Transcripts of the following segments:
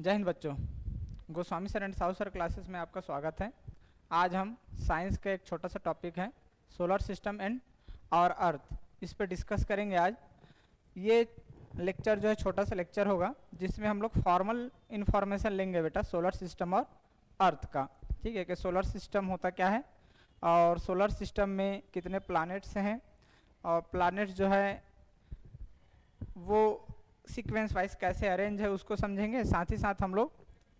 जय हिंद बच्चों। Goswami sir and Sahu sir classes में आपका स्वागत है। आज हम साइंस का एक छोटा सा टॉपिक है सोलर सिस्टम एंड और अर्थ, इस पर डिस्कस करेंगे। आज ये लेक्चर जो है छोटा सा लेक्चर होगा जिसमें हम लोग फॉर्मल इन्फॉर्मेशन लेंगे बेटा सोलर सिस्टम और अर्थ का। ठीक है कि सोलर सिस्टम होता क्या है और सोलर सिस्टम में कितने प्लैनेट्स हैं और प्लैनेट्स जो है वो सीक्वेंस वाइज कैसे अरेंज है उसको समझेंगे। साथ ही साथ हम लोग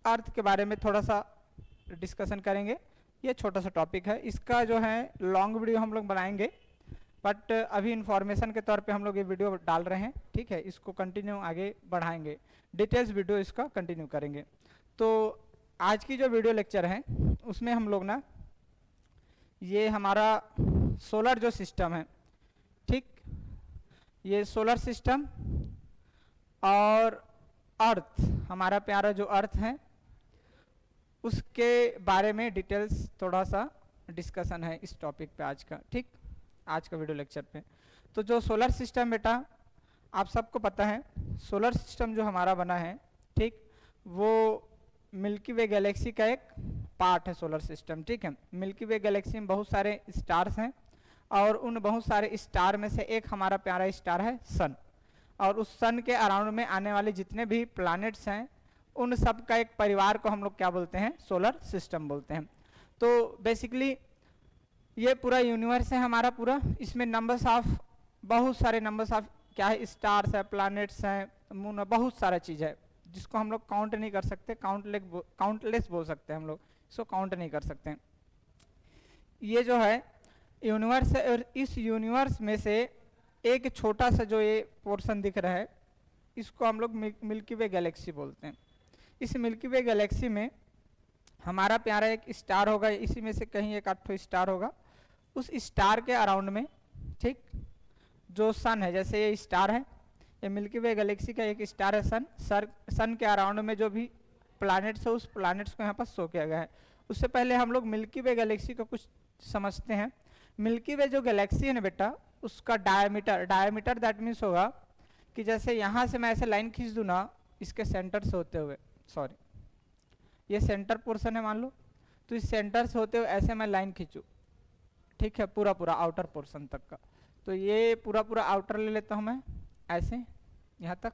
अर्थ के बारे में थोड़ा सा डिस्कशन करेंगे। ये छोटा सा टॉपिक है, इसका जो है लॉन्ग वीडियो हम लोग बनाएंगे, बट अभी इंफॉर्मेशन के तौर पे हम लोग ये वीडियो डाल रहे हैं। ठीक है, इसको कंटिन्यू आगे बढ़ाएंगे, डिटेल्स वीडियो इसका कंटिन्यू करेंगे। तो आज की जो वीडियो लेक्चर है उसमें हम लोग ना ये हमारा सोलर जो सिस्टम है, ठीक, ये सोलर सिस्टम और अर्थ, हमारा प्यारा जो अर्थ है उसके बारे में डिटेल्स थोड़ा सा डिस्कशन है इस टॉपिक पे आज का। ठीक, आज का वीडियो लेक्चर पे। तो जो सोलर सिस्टम बेटा आप सबको पता है, सोलर सिस्टम जो हमारा बना है, ठीक, वो मिल्की वे गैलेक्सी का एक पार्ट है सोलर सिस्टम। ठीक है, मिल्की वे गैलेक्सी में बहुत सारे स्टार्स हैं और उन बहुत सारे स्टार में से एक हमारा प्यारा स्टार है सन, और उस सन के अराउंड में आने वाले जितने भी प्लैनेट्स हैं उन सब का एक परिवार को हम लोग क्या बोलते हैं, सोलर सिस्टम बोलते हैं। तो बेसिकली ये पूरा यूनिवर्स है हमारा पूरा, इसमें नंबर्स ऑफ, बहुत सारे नंबर्स ऑफ क्या है, स्टार्स है, प्लैनेट्स हैं, मून, बहुत सारा चीज़ है जिसको हम लोग काउंट नहीं कर सकते, काउंटलेस बोल सकते हैं हम लोग, इसको काउंट नहीं कर सकते। ये जो है यूनिवर्स है और इस यूनिवर्स में से एक छोटा सा जो ये पोर्शन दिख रहा है इसको हम लोग मिल्की वे गैलेक्सी बोलते हैं। इस मिल्की वे गैलेक्सी में हमारा प्यारा एक स्टार होगा, इसी में से कहीं एक आठ स्टार होगा। उस स्टार के अराउंड में, ठीक, जो सन है, जैसे ये स्टार है, ये मिल्की वे गैलेक्सी का एक स्टार है सन। सन के अराउंड में जो भी प्लैनेट्स है उस प्लैनेट्स को यहाँ पर शो किया गया है। उससे पहले हम लोग मिल्की वे गैलेक्सी को कुछ समझते हैं। मिल्की वे जो गैलेक्सी है ना बेटा, उसका डायमीटर दैट मीन्स होगा कि जैसे यहाँ से मैं ऐसे लाइन खींच दूँ ना इसके सेंटर से होते हुए, सॉरी ये सेंटर पोर्शन है मान लो, तो इस सेंटर से होते हुए ऐसे मैं लाइन खींचूँ, ठीक है, पूरा पूरा आउटर पोर्शन तक का, तो ये पूरा आउटर ले लेता हूँ मैं ऐसे यहाँ तक,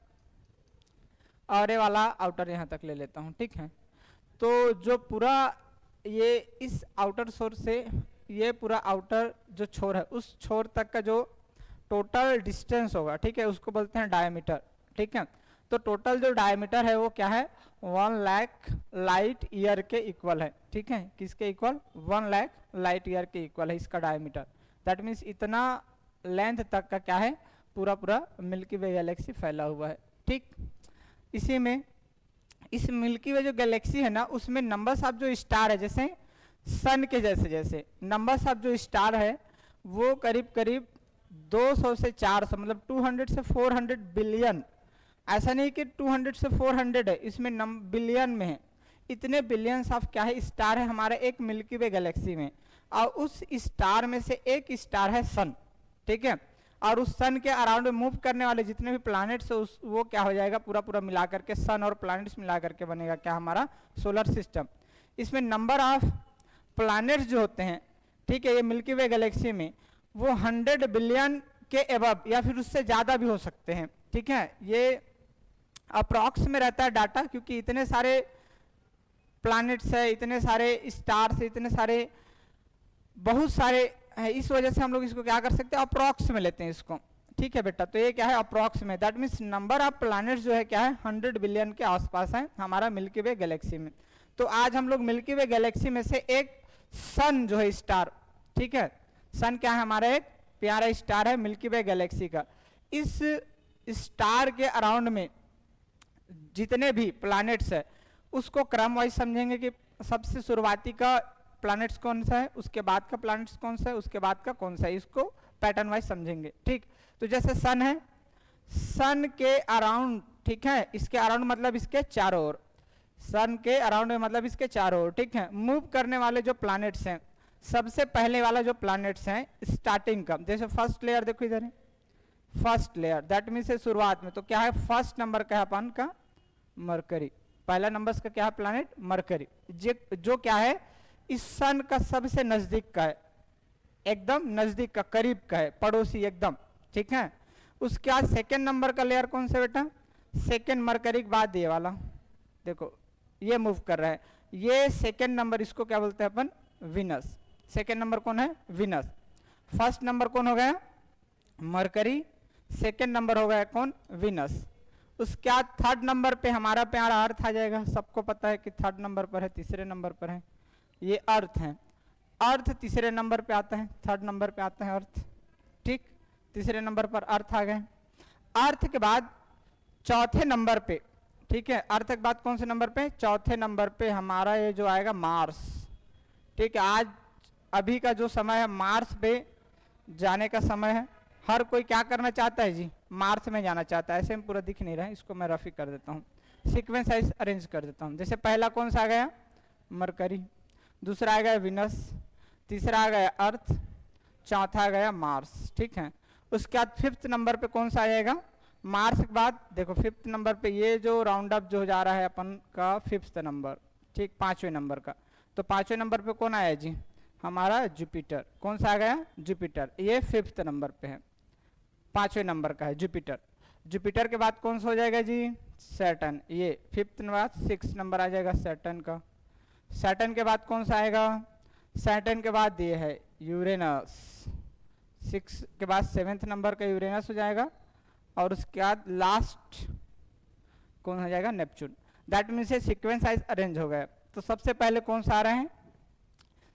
और ये वाला आउटर यहाँ तक ले लेता हूँ। ठीक है, तो जो पूरा ये इस आउटर सोर्स से ये पूरा आउटर जो छोर है उस छोर तक का जो टोटल डिस्टेंस होगा, ठीक है, उसको बोलते हैं डायमीटर। ठीक है, तो टोटल जो डायमीटर है वो क्या है, 1 लाख लाइट ईयर के इक्वल है। ठीक है, किसके इक्वल, 1 लाख लाइट ईयर के इक्वल है इसका डायमीटर। दैट मीन्स इतना लेंथ तक का क्या है, पूरा मिल्की वे गैलेक्सी फैला हुआ है। ठीक, इसी में इस मिल्की वे जो गैलेक्सी है ना उसमें नंबर्स ऑफ जो स्टार है, जैसे सन के जैसे नंबर्स ऑफ जो स्टार है वो करीब करीब 200 से 400, मतलब 200 से 400 बिलियन, ऐसा नहीं कि 200 से 400 है, इसमें बिलियन में है। इतने बिलियंस ऑफ क्या है, स्टार है हमारे एक मिल्की वे गैलेक्सी में, और उस स्टार में से एक स्टार है सन। ठीक है, और उस सन के अराउंड में मूव करने वाले जितने भी प्लैनेट्स है वो क्या हो जाएगा, पूरा मिला करके सन और प्लैनेट्स मिला करके बनेगा क्या, हमारा सोलर सिस्टम। इसमें नंबर ऑफ प्लैनेट्स जो होते हैं, ठीक है, ये मिल्की वे गैलेक्सी में वो 100 बिलियन के एबव या फिर उससे ज़्यादा भी हो सकते हैं। ठीक है, ये अप्रॉक्स में रहता है डाटा, क्योंकि इतने सारे प्लैनेट्स है, इतने सारे स्टार्स, इतने सारे बहुत सारे है, इस वजह से हम लोग इसको क्या कर सकते हैं, अप्रॉक्स में लेते हैं इसको। ठीक है बेटा, तो ये क्या है, अप्रॉक्स में, that means number of planets जो है क्या है, 100 बिलियन के आसपास है हमारा मिल्की वे गैलेक्सी में। तो आज हम लोग मिल्की वे गैलेक्सी में से एक सन जो है स्टार, ठीक है, सन क्या है, हमारा एक प्यारा स्टार है मिल्की वे गैलेक्सी का। इस स्टार के अराउंड में जितने भी प्लैनेट्स है उसको क्रम वाइज समझेंगे कि सबसे शुरुआती का प्लैनेट्स कौन सा है, उसके बाद का प्लैनेट्स कौन सा है, उसके बाद का कौन सा है, इसको पैटर्न वाइज समझेंगे। ठीक, तो जैसे सन है, सन के अराउंड, ठीक है, इसके अराउंड मतलब इसके चारों ओर, सन के अराउंड मतलब इसके चारों ओर, ठीक है, मूव करने वाले जो प्लैनेट्स हैं, सबसे पहले वाला जो प्लैनेट्स हैं स्टार्टिंग का, जैसे फर्स्ट लेयर देखो इधर है, फर्स्ट लेयर दैट मीन्स शुरुआत में, तो क्या है, फर्स्ट नंबर का है अपन का मरकरी, पहला नंबर का क्या है प्लैनेट मरकरी, जो क्या है इस सन का सबसे नजदीक का है, एकदम नजदीक का, करीब का है, पड़ोसी एकदम, ठीक है। उसके बाद सेकेंड नंबर का लेयर कौन सा बेटा, सेकेंड मरकरी के बाद ये वाला, देखो ये मूव कर रहा है, ये सेकेंड नंबर, इसको क्या बोलते हैं अपन, विनस। सेकेंड नंबर कौन है, विनस। फर्स्ट नंबर कौन हो गया, मरकरी, सेकेंड नंबर हो गया कौन, विनस। उसके बाद थर्ड नंबर पे हमारा प्यारा अर्थ आ जाएगा, सबको पता है कि थर्ड नंबर पर है, तीसरे नंबर पर है, ये अर्थ है। अर्थ तीसरे नंबर पे आता है, थर्ड नंबर पे आता है अर्थ, ठीक, तीसरे नंबर पर अर्थ आ गए। अर्थ के बाद चौथे नंबर पे, ठीक है, अर्थ के बाद कौन से नंबर पे, चौथे नंबर पे हमारा ये जो आएगा मार्स, ठीक है। आज अभी का जो समय है मार्स पे जाने का समय है, हर कोई क्या करना चाहता है जी, मार्स में जाना चाहता है। ऐसे में पूरा दिख नहीं रहा है, इसको मैं रफी कर देता हूँ, सीक्वेंस साइज अरेंज कर देता हूँ। जैसे पहला कौन सा आ गया, मरकरी, दूसरा आ गया विनस, तीसरा आ गया अर्थ, चौथा आ गया मार्स, ठीक है। उसके बाद फिफ्थ नंबर पे कौन सा आ जाएगा, मार्स के बाद देखो फिफ्थ नंबर पे ये जो राउंड अप जो जा रहा है अपन का फिफ्थ नंबर, ठीक, पांचवें नंबर का, तो पांचवें नंबर पे कौन आया जी, हमारा जुपिटर। कौन सा आ गया, जुपिटर, ये फिफ्थ नंबर पे है, पांचवें नंबर का है जुपिटर। जुपिटर के बाद कौन सा हो जाएगा जी, सैटर्न, ये फिफ्थ के बाद सिक्स नंबर आ जाएगा सैटर्न का। सैटर्न के बाद कौन सा आएगा, सैटर्न के बाद ये है यूरेनस, सिक्स के बाद सेवेंथ नंबर का यूरेनस हो जाएगा, और उसके बाद लास्ट कौन हो जाएगा, नेपच्यून। दैट मीन्स ये सीक्वेंस साइज अरेंज हो गया। तो सबसे पहले कौन सा आ रहे हैं,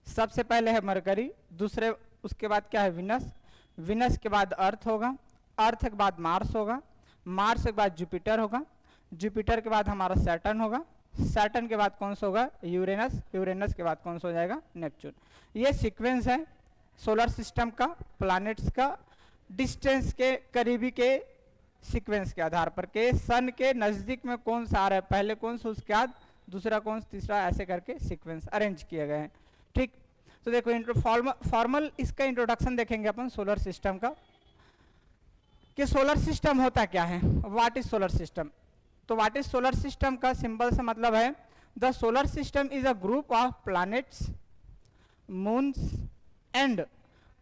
सबसे पहले है मरकरी, दूसरे उसके बाद क्या है विनस, विनस के बाद अर्थ होगा, अर्थ के बाद मार्स होगा, मार्स के बाद जुपिटर होगा, जुपिटर के बाद हमारा सैटर्न होगा, सैटर्न के बाद कौन सा होगा, यूरेनस, यूरेनस के बाद कौन सा हो जाएगा, नेपच्यून। ये सीक्वेंस है सोलर सिस्टम का, प्लैनेट्स का डिस्टेंस के करीबी के सीक्वेंस के आधार पर के सन के नजदीक में कौन सा आ रहा है, पहले कौन सा, उसके बाद दूसरा कौन सा, तीसरा, ऐसे करके सीक्वेंस अरेंज किए गए हैं, ठीक। तो देखो फॉर्मल इसका इंट्रोडक्शन देखेंगे अपन सोलर सिस्टम का, कि सोलर सिस्टम होता क्या है, व्हाट इज सोलर सिस्टम। तो व्हाट इज सोलर सिस्टम का सिंपल से मतलब है, the solar system is a group of planets, moons and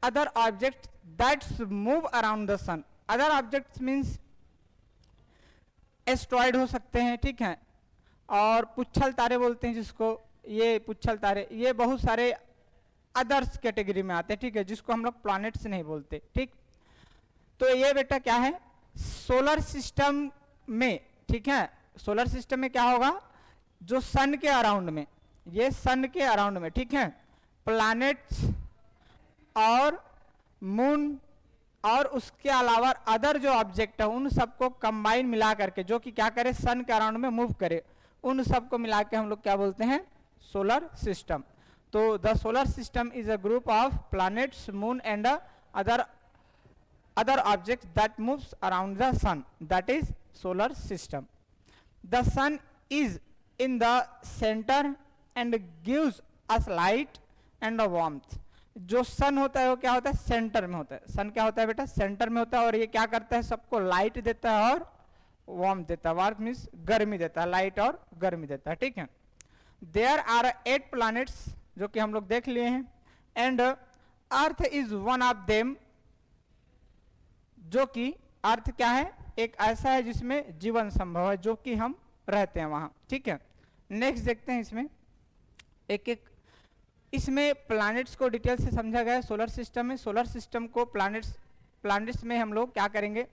other objects that's move around the sun. Other objects means asteroid हो सकते हैं, ठीक है, और पुच्छल तारे बोलते हैं जिसको, ये पुच्छल तारे, ये बहुत सारे अदर्स कैटेगरी में आते हैं, ठीक है, जिसको हम लोग प्लैनेट्स नहीं बोलते, ठीक। तो ये बेटा क्या है सोलर सिस्टम में, ठीक है, सोलर सिस्टम में क्या होगा, जो सन के अराउंड में, ये सन के अराउंड में, ठीक है, प्लैनेट्स और मून और उसके अलावा अदर जो ऑब्जेक्ट है उन सबको कंबाइन मिला करके, जो कि क्या करे, सन के अराउंड में मूव करे, उन सबको मिला के हम लोग क्या बोलते हैं, सोलर सिस्टम। तो the solar system is a group of planets, moon and other objects that moves around the sun, that is solar system. The sun is in the center and gives us light and a warmth. जो सन होता है वो क्या होता है, centre में होता है। सन क्या होता है बेटा, सेंटर में होता है, और ये क्या करता है, सबको लाइट देता है और वार्मथ देता है। वार्मथ मीन्स गर्मी देता है, लाइट और गर्मी देता है, ठीक है। देयर आर 8 प्लैनेट्स, जो कि हम लोग देख लिए हैं, and earth is one of them, जो कि अर्थ क्या है, एक ऐसा है जिसमें जीवन संभव है, जो कि हम रहते हैं वहां, ठीक है। नेक्स्ट देखते हैं, इसमें एक एक, इसमें प्लैनेट्स को डिटेल से समझा गया है सोलर सिस्टम में। सोलर सिस्टम को प्लैनेट्स में हम लोग क्या करेंगे,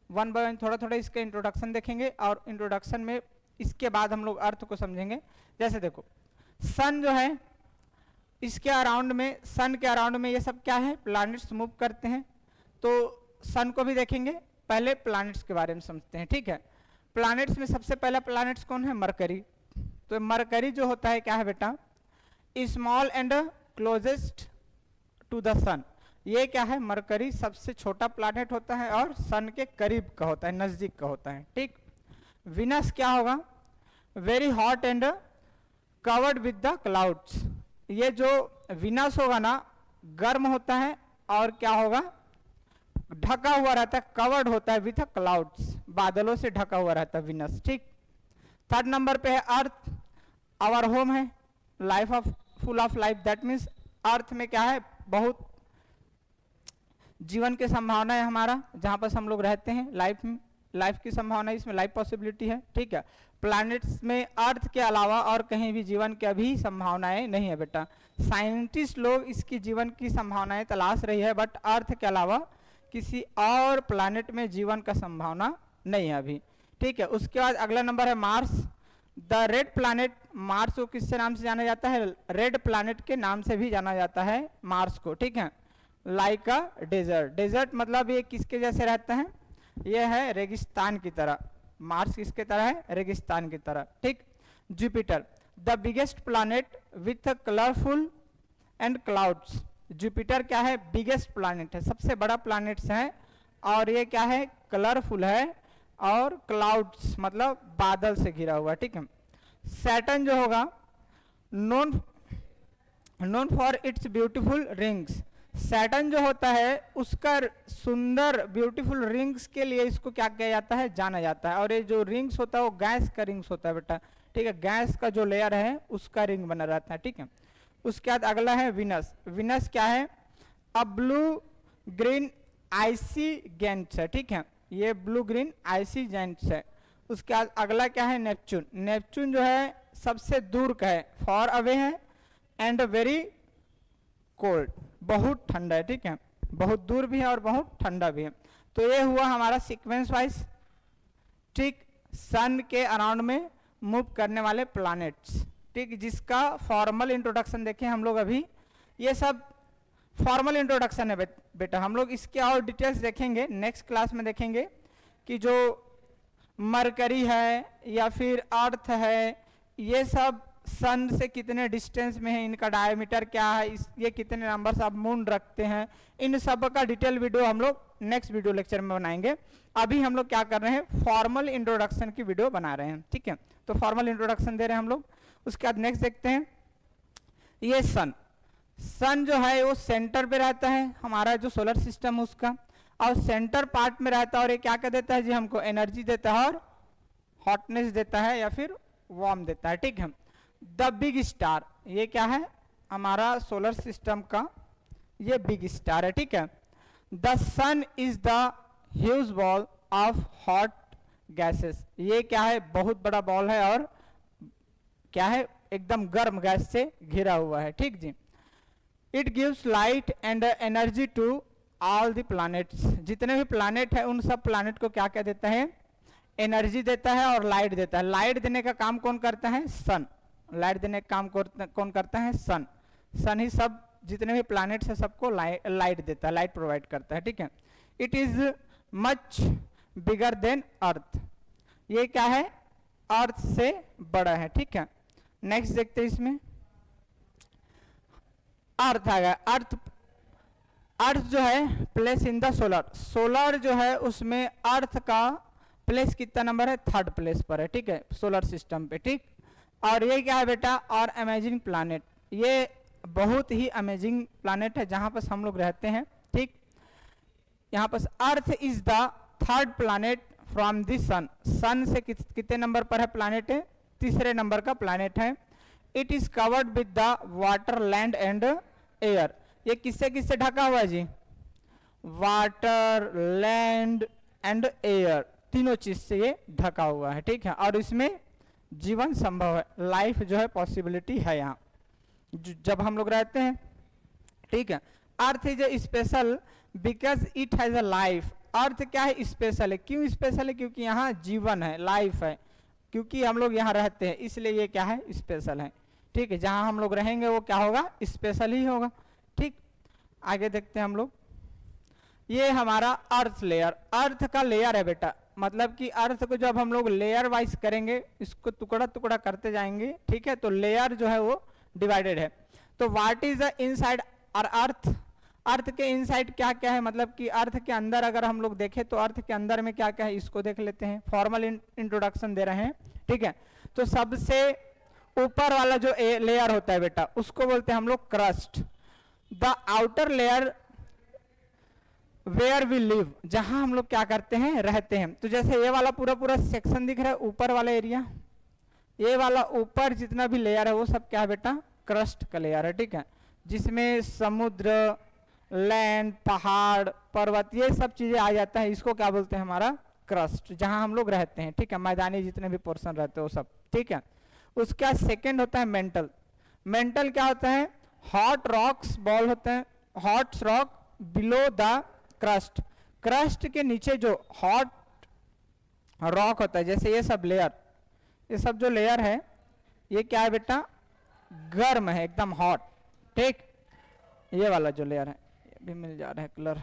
वन बाय वन थोड़ा थोड़ा इसका इंट्रोडक्शन देखेंगे, और इंट्रोडक्शन में इसके बाद हम लोग अर्थ को समझेंगे। जैसे देखो सन जो है, इसके अराउंड में, सन के अराउंड में ये सब क्या है, प्लैनेट्स मूव करते हैं। तो सन को भी देखेंगे, पहले प्लैनेट्स के बारे में समझते हैं, ठीक है। प्लैनेट्स में सबसे पहला प्लैनेट्स कौन है, मरकरी। तो मरकरी जो होता है क्या है बेटा, small and closest to the sun. ये क्या है, मरकरी सबसे छोटा प्लैनेट होता है और सन के करीब का होता है, नजदीक का होता है, ठीक। विनस क्या होगा, very hot and covered with the clouds. ये जो विनस होगा ना, गर्म होता है और क्या होगा, ढका हुआ रहता है, कवर्ड होता है विथ क्लाउड्स, बादलों से ढका हुआ रहता है विनस, ठीक। थर्ड नंबर पे है अर्थ, आवर होम है, life of full of life, that means earth में क्या है, बहुत जीवन की संभावना है हमारा, जहां पर हम लोग रहते हैं, लाइफ की संभावना, इसमें लाइफ पॉसिबिलिटी है, ठीक है। प्लैनेट्स में अर्थ के अलावा और कहीं भी जीवन की अभी संभावनाएं नहीं है बेटा। साइंटिस्ट लोग इसकी जीवन की संभावनाएं तलाश रही है, बट अर्थ के अलावा किसी और प्लैनेट में जीवन का संभावना नहीं है अभी, ठीक है। उसके बाद अगला नंबर है Mars, the red planet. Mars को किससे नाम से जाना जाता है, रेड प्लैनेट के नाम से भी जाना जाता है मार्स को, ठीक है। लाइक अ डेजर्ट, डेजर्ट मतलब ये किसके जैसे रहते हैं, ये है रेगिस्तान की तरह, मार्स किसके तरह है, रेगिस्तान की तरह, ठीक। Jupiter, the biggest planet with colourful and clouds. Jupiter क्या है, बिगेस्ट प्लैनेट है, सबसे बड़ा प्लैनेट है, और ये क्या है, कलरफुल है और क्लाउड्स मतलब बादल से घिरा हुआ, ठीक है। सैटर्न जो होगा, known for its beautiful rings. Saturn जो होता है उसका सुंदर ब्यूटीफुल रिंग्स के लिए इसको क्या किया जाता है, जाना जाता है। और ये जो रिंग्स होता है वो गैस का रिंग्स होता है बेटा, ठीक है, गैस का जो लेयर है उसका रिंग बना रहता है, ठीक है। उसके बाद अगला है विनस। विनस क्या है, अ ब्लू ग्रीन आइसी गैंट्स है, ठीक है, ये ब्लू ग्रीन आइसी गैंट्स है। उसके बाद अगला क्या है, नेपच्यून। नेपच्यून जो है सबसे दूर का है, फॉर अवे है, एंड वेरी कोल्ड, बहुत ठंडा है, ठीक है, बहुत दूर भी है और बहुत ठंडा भी है। तो ये हुआ हमारा सीक्वेंस वाइज, ठीक, सन के अराउंड में मूव करने वाले प्लैनेट्स, ठीक, जिसका फॉर्मल इंट्रोडक्शन देखें हम लोग अभी। ये सब फॉर्मल इंट्रोडक्शन है बेटा, हम लोग इसके और डिटेल्स देखेंगे नेक्स्ट क्लास में, देखेंगे कि जो मरकरी है या फिर अर्थ है, ये सब सन से कितने डिस्टेंस में है, इनका डायमीटर क्या है, ये कितने नंबर्स ऑफ मून रखते हैं, इन सब का डिटेल वीडियो हम लोग नेक्स्ट वीडियो लेक्चर में बनाएंगे। अभी हम लोग क्या कर रहे हैं, फॉर्मल इंट्रोडक्शन की वीडियो बना रहे हैं, ठीक है। तो फॉर्मल इंट्रोडक्शन दे रहे हैं हम लोग। उसके बाद नेक्स्ट देखते हैं, ये सन। सन जो है वो सेंटर पे रहता है, हमारा जो सोलर सिस्टम उसका, और सेंटर पार्ट में रहता है, और ये क्या क्या देता है जी, हमको एनर्जी देता है और हॉटनेस देता है या फिर वार्म देता है, ठीक है। द बिग स्टार, ये क्या है, हमारा सोलर सिस्टम का ये बिग स्टार है, ठीक है। The sun is the huge ball of hot gases, ये क्या है, बहुत बड़ा बॉल है और क्या है, एकदम गर्म गैस से घिरा हुआ है, ठीक जी। It gives light and energy to all the planets, जितने भी प्लैनेट है उन सब प्लैनेट को क्या क्या देता है, एनर्जी देता है और लाइट देता है। लाइट देने का काम कौन करता है, सन। लाइट देने का काम कौन करता है, सन। सन ही सब जितने भी प्लैनेट्स है सबको लाइट देता है, लाइट प्रोवाइड करता है, ठीक है। It is much bigger than earth, ये क्या है, अर्थ से बड़ा है, ठीक है। नेक्स्ट देखते हैं इसमें, अर्थ आ गया। अर्थ जो है place in the solar, solar जो है उसमें अर्थ का प्लेस कितना नंबर है, थर्ड प्लेस पर है, ठीक है, सोलर सिस्टम पे, ठीक। और ये क्या है बेटा, और अमेजिंग प्लैनेट, ये बहुत ही अमेजिंग प्लैनेट है जहां पर हम लोग रहते हैं, ठीक। यहाँ पर earth is the third planet from the sun, sun से कितने नंबर पर है प्लैनेट है, तीसरे नंबर का प्लैनेट है। It is covered with the water, land and air, ये किससे किससे ढका हुआ है जी, वाटर, लैंड एंड एयर, तीनों चीज से ये ढका हुआ है, ठीक है। और इसमें जीवन संभव है, लाइफ जो है पॉसिबिलिटी है यहाँ जब हम लोग रहते हैं, ठीक है। Earth is a special because it has a life, earth क्या है, स्पेशल है, क्यों स्पेशल है, क्योंकि यहाँ जीवन है, लाइफ है, क्योंकि हम लोग यहाँ रहते हैं इसलिए ये क्या है, स्पेशल है, ठीक है। जहाँ हम लोग रहेंगे वो क्या होगा, स्पेशल ही होगा, ठीक। आगे देखते हैं हम लोग, ये हमारा अर्थ लेयर, अर्थ का लेयर है बेटा, मतलब कि अर्थ को जब हम लोग लेयर वाइज करेंगे, इसको टुकड़ा टुकड़ा करते जाएंगे, ठीक है, तो लेयर जो है वो डिवाइडेड है। तो व्हाट इज द इनसाइड और अर्थ, अर्थ के इनसाइड क्या क्या है, मतलब कि अर्थ के अंदर अगर हम लोग देखें तो अर्थ के अंदर में क्या क्या है, इसको देख लेते हैं, फॉर्मल इंट्रोडक्शन दे रहे हैं, ठीक है। तो सबसे ऊपर वाला जो लेयर होता है बेटा उसको बोलते हैं हम लोग crust, the outer layer where we live, जहां हम लोग क्या करते हैं, रहते हैं। तो जैसे ये वाला पूरा पूरा सेक्शन दिख रहा है, ऊपर वाला एरिया, ये वाला ऊपर जितना भी लेयर है वो सब क्या है बेटा, क्रस्ट का लेयर है, ठीक है, जिसमें समुद्र, लैंड, पहाड़, पर्वत, ये सब चीजें आ जाता है, इसको क्या बोलते हैं, हमारा क्रस्ट, जहां हम लोग रहते हैं, ठीक है, मैदानी जितने भी पोर्शन रहते हैं वो सब, ठीक है। उसका सेकंड होता है मेंटल। मेंटल क्या होता है, हॉट रॉक्स बॉल होते हैं, hot rock below the crust, crust के नीचे जो हॉट रॉक होता है, जैसे ये सब लेयर, ये सब जो लेयर है ये क्या है बेटा, गर्म है, एकदम हॉट, ठीक। ये वाला जो लेयर है, ये भी मिल जा रहा है कलर,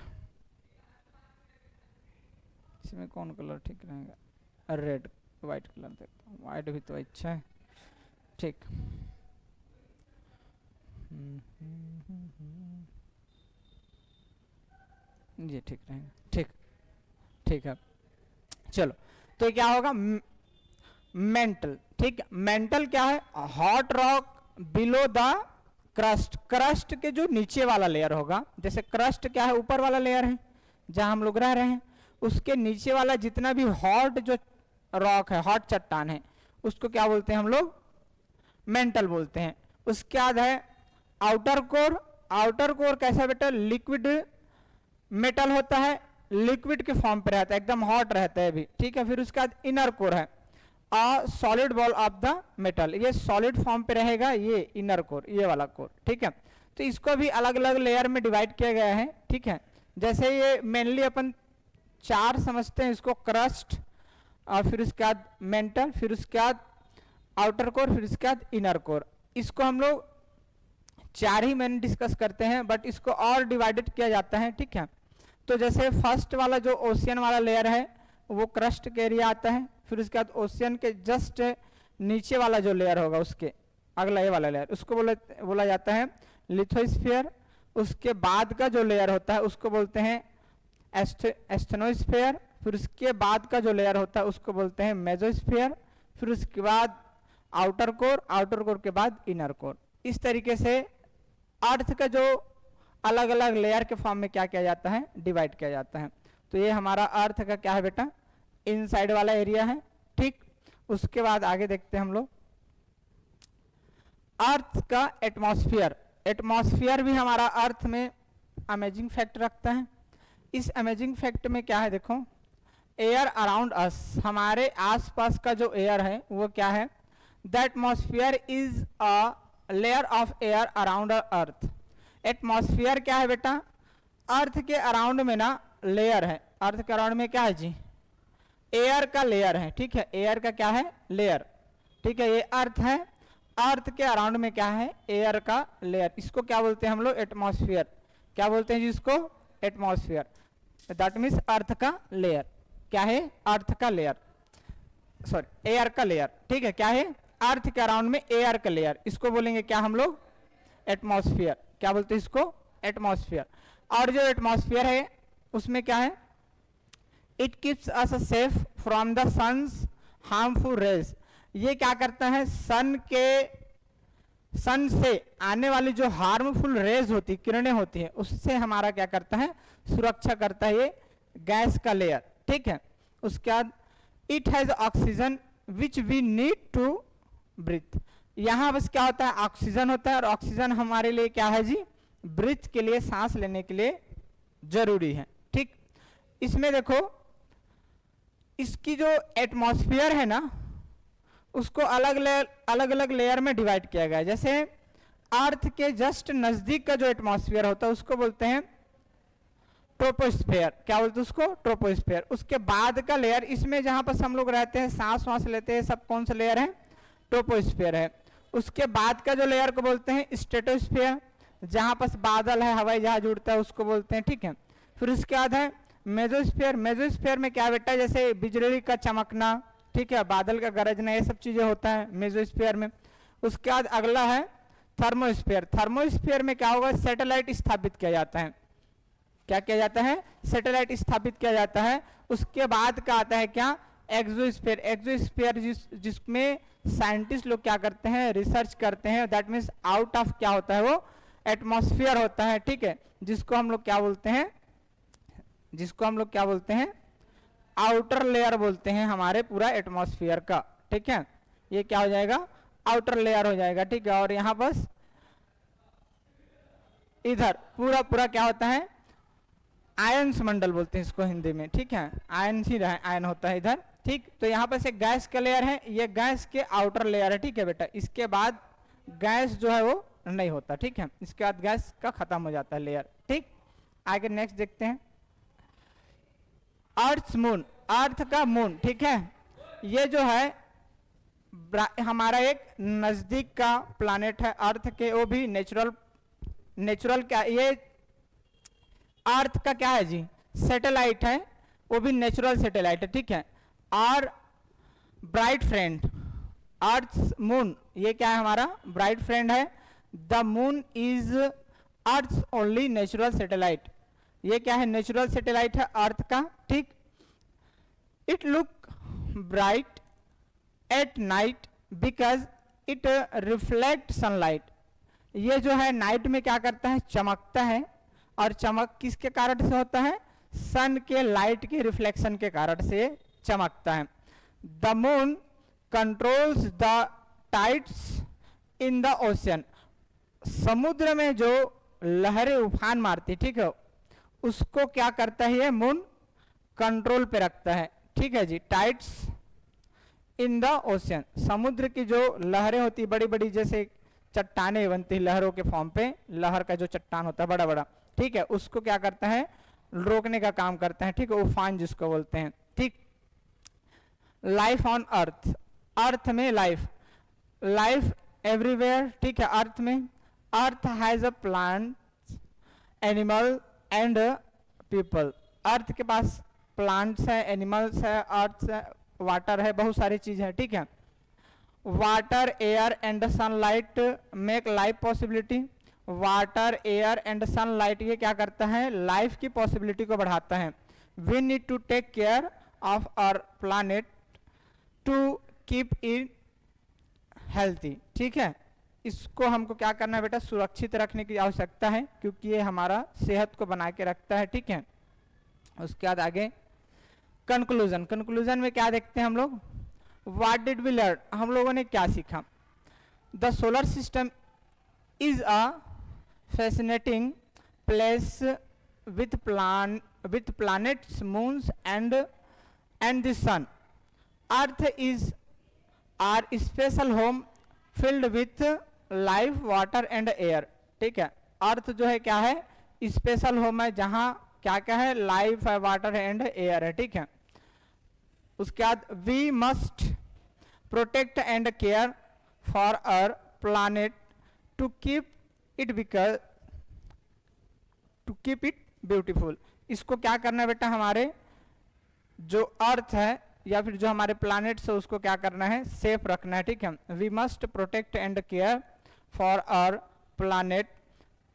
इसमें कौन कलर ठीक रहेगा, रेड, व्हाइट कलर देखता हूँ, व्हाइट भी तो अच्छा है, ठीक। ये ठीक रहेगा, ठीक, ठीक है। चलो, तो क्या होगा, मेंटल, ठीक है। मेंटल क्या है, hot rock below the crust, crust के जो नीचे वाला लेयर होगा, जैसे क्रस्ट क्या है, ऊपर वाला लेयर है जहां हम लोग रह रहे हैं, उसके नीचे वाला जितना भी हॉट जो रॉक है, हॉट चट्टान है, उसको क्या बोलते हैं हम लोग, मेंटल बोलते हैं। उसके बाद है आउटर कोर। आउटर कोर कैसा बेटा, लिक्विड मेटल होता है, लिक्विड के फॉर्म पे रहता है, एकदम हॉट रहता है भी, ठीक है। फिर उसके बाद इनर कोर है, solid ball of the metal, ये सॉलिड फॉर्म पे रहेगा, ये इनर कोर, ये वाला कोर, ठीक है। तो इसको भी अलग अलग लेयर में डिवाइड किया गया है, ठीक है। जैसे ये मेनली अपन 4 समझते हैं इसको, क्रस्ट, और फिर उसके बाद मेंटल, फिर उसके बाद आउटर कोर, फिर उसके बाद इनर कोर। इसको हम लोग 4 ही मैंने डिस्कस करते हैं, बट इसको और डिवाइडेड किया जाता है, ठीक है। तो जैसे फर्स्ट वाला जो ओशियन वाला लेयर है वो क्रस्ट के एरिया आता है, फिर उसके बाद ओशियन के जस्ट नीचे वाला जो लेयर होगा उसके अगला ये वाला लेयर, उसको बोला जाता है लिथोस्फीयर। उसके बाद का जो लेयर होता है उसको बोलते हैं एस्थेनोस्फीयर। फिर उसके बाद का जो लेयर होता है उसको बोलते हैं मेसोस्फीयर। फिर उसके बाद आउटर कोर, आउटर कोर के बाद इनर कोर। इस तरीके से अर्थ का जो अलग अलग लेयर के फॉर्म में क्या किया जाता है, डिवाइड किया जाता है। तो ये हमारा अर्थ का क्या है बेटा, इनसाइड वाला एरिया है, ठीक। उसके बाद आगे देखते हैं हम लोग अर्थ का एटमॉस्फेयर। एटमॉस्फेयर भी हमारा अर्थ में अमेजिंग फैक्ट रखता है। इस अमेजिंग फैक्ट में क्या है, देखो, एयर अराउंड अस, हमारे आसपास का जो एयर है वो क्या है, the atmosphere is a layer of air around earth. Atmosphere क्या है बेटा, अर्थ के अराउंड में ना लेयर है, अर्थ के अराउंड में क्या है जी, एयर का लेयर है, ठीक है। एयर का क्या है, लेयर, ठीक है। ये अर्थ है, अर्थ के अराउंड में क्या है, एयर का लेयर, इसको क्या बोलते हैं हम लोग, एटमॉस्फेयर। क्या बोलते हैं जी इसको, एटमॉस्फेयर। दैट मीन्स अर्थ का लेयर, क्या है, अर्थ का लेयर, सॉरी एयर का लेयर, ठीक है। क्या है, अर्थ के अराउंड में एयर का लेयर, इसको बोलेंगे क्या हम लोग, एटमॉस्फेयर। क्या बोलते हैं इसको, एटमॉस्फेयर। और जो एटमॉस्फेयर है उसमें क्या है, it keeps us safe from the sun's harmful rays. ये क्या करता है, सन से आने वाली जो हार्मफुल रेज होती, किरणें होती है, उससे हमारा क्या करता है, सुरक्षा करता है ये गैस का लेयर, ठीक है। उसके बाद it has oxygen which we need to breathe. यहाँ बस क्या होता है, ऑक्सीजन होता है, और ऑक्सीजन हमारे लिए क्या है जी, ब्रीथ के लिए, सांस लेने के लिए जरूरी है, ठीक। इसमें देखो, इसकी जो एटमॉस्फेयर है ना उसको अलग अलग लेयर में डिवाइड किया गया है। जैसे अर्थ के जस्ट नजदीक का जो एटमॉस्फेयर होता है उसको बोलते हैं ट्रोपोस्फेयर। क्या बोलते हैं उसको, ट्रोपोस्फेयर। उसके बाद का लेयर, इसमें जहां पर हम लोग रहते हैं, सांस वांस लेते हैं, सब कौन सा लेयर है, ट्रोपोस्फेयर है। उसके बाद का जो लेयर को बोलते हैं स्ट्रेटोस्फेयर, जहां पर बादल है, हवाई जहाज उड़ता है, उसको बोलते हैं, ठीक है। फिर उसके बाद है मेसोस्फेयर। मेसोस्फेयर में क्या बेटा, जैसे बिजली का चमकना, ठीक है, बादल का गरजना, ये सब चीजें होता है मेसोस्फेयर में। उसके बाद अगला है थर्मोस्फेयर। थर्मोस्फेयर में क्या होगा, सैटेलाइट स्थापित किया जाता है। क्या किया जाता है, सैटेलाइट स्थापित किया जाता है। उसके बाद का आता है क्या, एक्सोस्फेयर। एक्सोस्फेयर जिसमें साइंटिस्ट लोग क्या करते हैं, रिसर्च करते हैं। दैट मीन्स आउट ऑफ क्या होता है, वो एटमॉस्फेयर होता है, ठीक है, जिसको हम लोग क्या बोलते हैं, जिसको हम लोग क्या बोलते हैं, आउटर लेयर बोलते हैं हमारे पूरा एटमॉस्फेयर का, ठीक है। ये क्या हो जाएगा, आउटर लेयर हो जाएगा, ठीक है। और यहाँ बस इधर पूरा पूरा क्या होता है, आयन्स मंडल बोलते हैं इसको हिंदी में, ठीक है, आयन ही रहे, आयन होता है इधर, ठीक। तो यहाँ पर से गैस का लेयर है, ये गैस के आउटर लेयर है, ठीक है बेटा। इसके बाद गैस जो है वो नहीं होता, ठीक है, इसके बाद गैस का खत्म हो जाता है लेयर, ठीक। आगे नेक्स्ट देखते हैं, अर्थ मून, अर्थ का मून, ठीक है। ये जो है हमारा एक नजदीक का प्लानेट है अर्थ के, वो भी नेचुरल क्या, ये अर्थ का क्या है जी, सैटेलाइट है, वो भी नेचुरल सैटेलाइट है, ठीक है। और ब्राइट फ्रेंड, अर्थ मून, ये क्या है हमारा ब्राइट फ्रेंड है। The moon is earth only natural satellite, ये क्या है, नेचुरल सैटेलाइट है अर्थ का, ठीक। It look bright at night because it reflect sunlight, ये जो है नाइट में क्या करता है, चमकता है, और चमक किसके कारण से होता है, सन के लाइट के रिफ्लेक्शन के कारण से चमकता है। The moon controls the tides in the ocean, समुद्र में जो लहरें उफान मारती, ठीक है, उसको क्या करता है ये मून, कंट्रोल पे रखता है, ठीक है जी। टाइड्स इन द ओशन, समुद्र की जो लहरें होती बड़ी बड़ी, जैसे चट्टाने बनती लहरों के फॉर्म पे, लहर का जो चट्टान होता है बड़ा बड़ा, ठीक है, उसको क्या करता है, रोकने का काम करता है, ठीक है, उफान जिसको बोलते हैं, ठीक। लाइफ ऑन अर्थ, अर्थ में लाइफ, लाइफ एवरीवेयर, ठीक है, अर्थ में। Earth has a plant, animal and people, earth के पास प्लांट्स है, एनिमल्स है, अर्थ है, वाटर है, बहुत सारी चीज है, ठीक है। Water air and sunlight make life possibility, water air and sunlight ये क्या करता है, लाइफ की पॉसिबिलिटी को बढ़ाता है। We need to take care of our planet to keep it healthy, ठीक है। इसको हमको क्या करना है बेटा, सुरक्षित रखने की आवश्यकता है, क्योंकि ये हमारा सेहत को बना के रखता है, ठीक है। उसके बाद आगे कंक्लूजन, कंक्लूजन में क्या देखते हैं हम लोग, व्हाट डिड वी लर्न, हम लोगों ने क्या सीखा। The solar system is a fascinating place with planets, moons and the sun. Earth is our special home filled with life, water and air, ठीक है। अर्थ जो है क्या है, स्पेशल होम है, जहां क्या क्या है, लाइफ है, वाटर एंड एयर है, ठीक है। उसके बाद we must protect and care for our planet to keep it because to keep it beautiful, इसको क्या करना है बेटा, हमारे जो अर्थ है या फिर जो हमारे प्लैनेट्स है उसको क्या करना है, सेफ रखना है, ठीक है। We must protect and care for our planet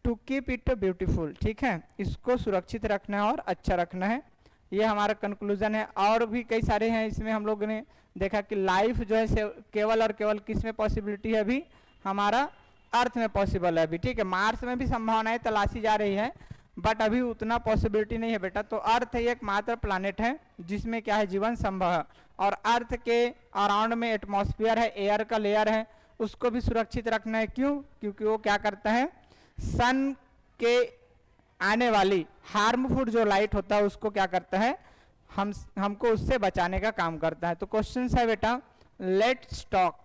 to keep it beautiful, ठीक है, इसको सुरक्षित रखना है और अच्छा रखना है, ये हमारा कंक्लूजन है। और भी कई सारे हैं, इसमें हम लोगों ने देखा कि लाइफ जो है केवल और केवल किस में पॉसिबिलिटी है, अभी हमारा अर्थ में पॉसिबल है अभी, ठीक है। मार्स में भी संभावनाएं तलाशी जा रही है, बट अभी उतना पॉसिबिलिटी नहीं है बेटा। तो अर्थ ही एकमात्र प्लैनेट है जिसमें क्या है, जीवन संभव है। और अर्थ के अराउंड में एटमॉस्फेयर है, एयर का लेयर है, उसको भी सुरक्षित रखना है। क्यों? क्योंकि वो क्या करता है, सन के आने वाली हार्मफुल जो लाइट होता है उसको क्या करता है, हमको उससे बचाने का काम करता है। तो क्वेश्चन है बेटा, let's talk,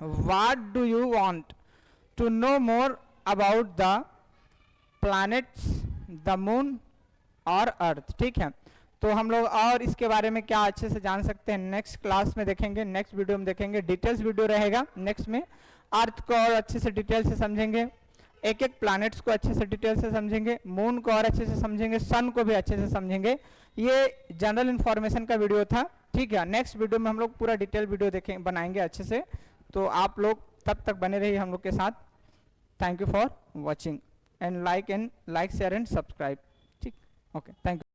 what do you want to know more about the planets, the moon और अर्थ, ठीक है। तो हम लोग और इसके बारे में क्या अच्छे से जान सकते हैं नेक्स्ट क्लास में देखेंगे, नेक्स्ट वीडियो में देखेंगे, डिटेल्स वीडियो रहेगा नेक्स्ट में। अर्थ को और अच्छे से डिटेल से समझेंगे, एक एक प्लैनेट्स को अच्छे से डिटेल से समझेंगे, मून को और अच्छे से समझेंगे, सन को भी अच्छे से समझेंगे। ये जनरल इन्फॉर्मेशन का वीडियो था, ठीक है। नेक्स्ट वीडियो में हम लोग पूरा डिटेल वीडियो देखें, बनाएंगे अच्छे से। तो आप लोग तब तक बने रहिए हम लोग के साथ। Thank you for watching and like share and subscribe, ठीक, ओके, थैंक यू।